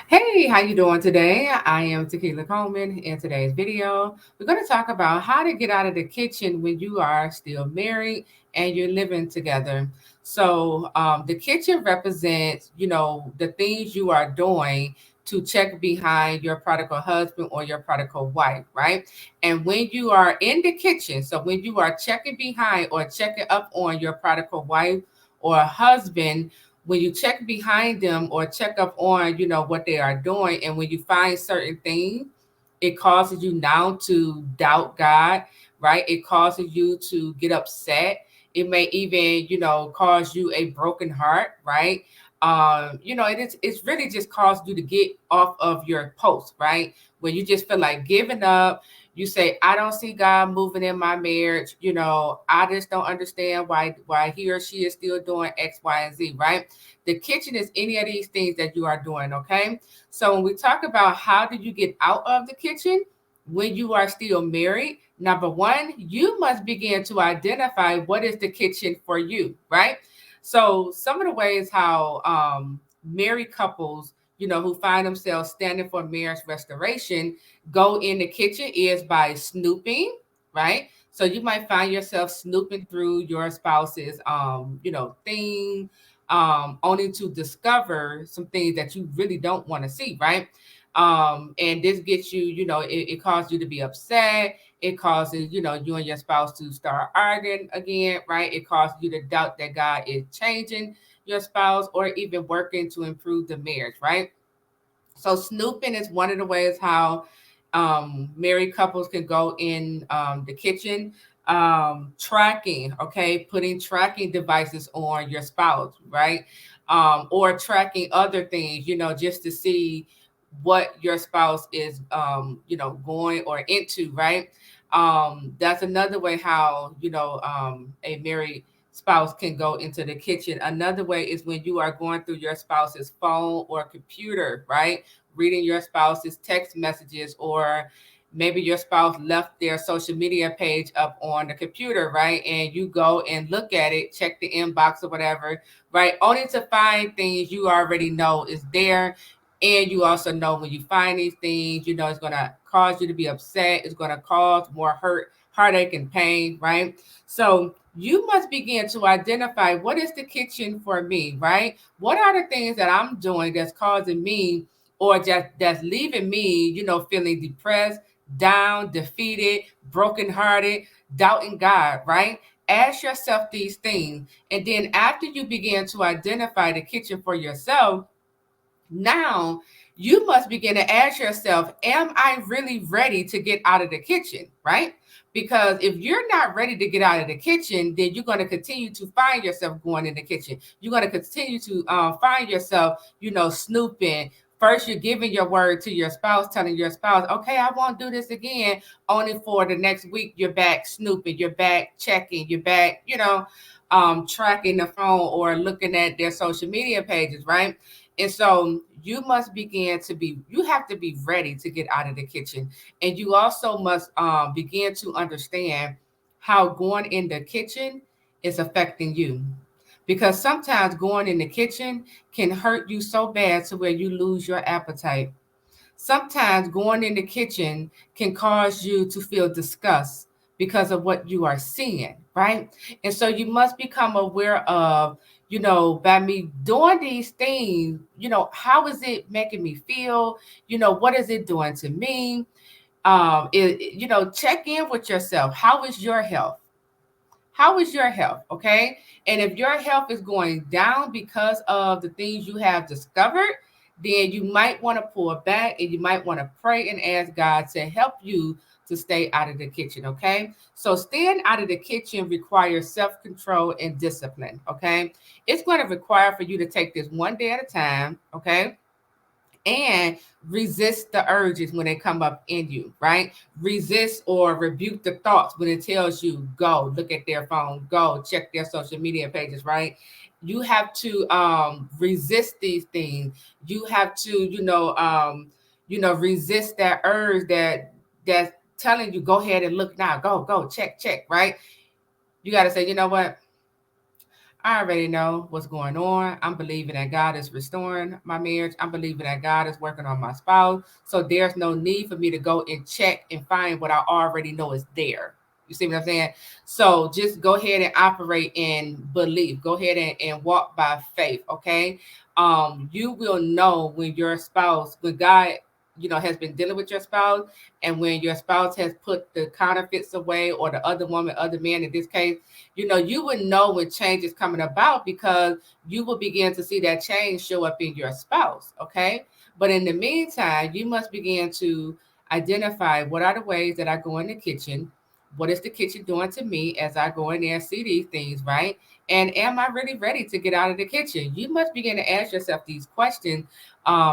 Hey, how you doing today? I am Tequila Coleman. In today's video, we're going to talk about how to get out of the kitchen when you are still married and you're living together. The kitchen represents, the things you are doing to check behind your prodigal husband or your prodigal wife, right? And when you are in the kitchen, so when you are checking behind or checking up on your prodigal wife or husband, when you check behind them or check up on what they are doing, and when you find certain things, it causes you now to doubt God, right? It causes you to get upset. It may even cause you a broken heart, right? It's really just caused you to get off of your post, right? When you just feel like giving up, you say, I don't see God moving in my marriage. I just don't understand why he or she is still doing X, Y, and Z, right? The kitchen is any of these things that you are doing, okay? So when we talk about how do you get out of the kitchen when you are still married, number one, you must begin to identify what is the kitchen for you, right? So some of the ways how married couples, who find themselves standing for marriage restoration, go in the kitchen is by snooping, right? So you might find yourself snooping through your spouse's, thing, only to discover some things that you really don't want to see, right? And this gets you, it causes you to be upset. It causes, you and your spouse to start arguing again, right? It causes you to doubt that God is changing your spouse or even working to improve the marriage, right? So snooping is one of the ways how married couples can go in the kitchen. Tracking, okay, putting tracking devices on your spouse, right? Or tracking other things, just to see what your spouse is, going or into, right? That's another way how, a married spouse can go into the kitchen. Another way is when you are going through your spouse's phone or computer, right? Reading your spouse's text messages, or maybe your spouse left their social media page up on the computer, right? And you go and look at it, check the inbox or whatever, right? Only to find things you already know is there. And you also know when you find these things, it's going to cause you to be upset. It's going to cause more hurt, heartache, and pain, right? So you must begin to identify what is the kitchen for me, right? What are the things that I'm doing that's causing me or just that's leaving me, feeling depressed, down, defeated, brokenhearted, doubting God, right? Ask yourself these things. And then after you begin to identify the kitchen for yourself, now you must begin to ask yourself, am I really ready to get out of the kitchen? Right? Because if you're not ready to get out of the kitchen, then you're going to continue to find yourself going in the kitchen. You're going to continue to find yourself, snooping. First, you're giving your word to your spouse, telling your spouse, okay, I won't do this again. Only for the next week, you're back snooping, you're back checking, you're back, tracking the phone or looking at their social media pages, right? And so you have to be ready to get out of the kitchen. And you also must begin to understand how going in the kitchen is affecting you. Because sometimes going in the kitchen can hurt you so bad to where you lose your appetite. Sometimes going in the kitchen can cause you to feel disgust because of what you are seeing, right? And so you must become aware of, by me doing these things, how is it making me feel? What is it doing to me? Check in with yourself. How is your health? How is your health? Okay. And if your health is going down because of the things you have discovered, then you might want to pull back and you might want to pray and ask God to help you to stay out of the kitchen. Okay. So staying out of the kitchen requires self control and discipline. Okay. It's going to require for you to take this one day at a time. Okay, and resist the urges when they come up in you, right? Resist or rebuke the thoughts when it tells you go look at their phone, go check their social media pages, right? You have to resist these things. You have to, resist that urge that's telling you go ahead and look now, go check, right? You got to say, you know what? I already know what's going on. I'm believing that God is restoring my marriage. I'm believing that God is working on my spouse. So there's no need for me to go and check and find what I already know is there. You see what I'm saying? So just go ahead and operate in belief. Go ahead and walk by faith. Okay. You will know when your spouse, when God, has been dealing with your spouse, and when your spouse has put the counterfeits away, or the other woman, other man in this case, you would know when change is coming about, because you will begin to see that change show up in your spouse. Okay. But in the meantime, you must begin to identify what are the ways that I go in the kitchen. What is the kitchen doing to me as I go in there and see these things, right? And am I really ready to get out of the kitchen? You must begin to ask yourself these questions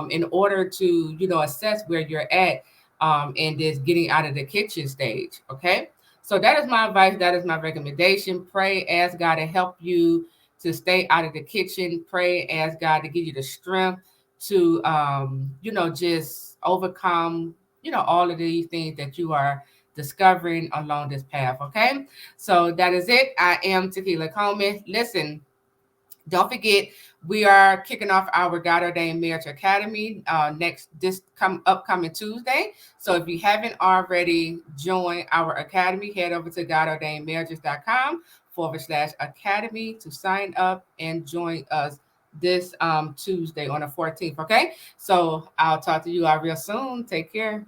in order to, assess where you're at in this getting out of the kitchen stage. Okay. So that is my advice. That is my recommendation. Pray, ask God to help you to stay out of the kitchen. Pray, ask God to give you the strength to, just overcome, all of these things that you are discovering along this path. Okay. So that is it. I am Tequila Coleman. Listen, don't forget, we are kicking off our God Ordained Marriage Academy next this upcoming Tuesday. So if you haven't already joined our academy, head over to godordainedmarriages.com/academy to sign up and join us this Tuesday on the 14th. Okay. So I'll talk to you all real soon. Take care.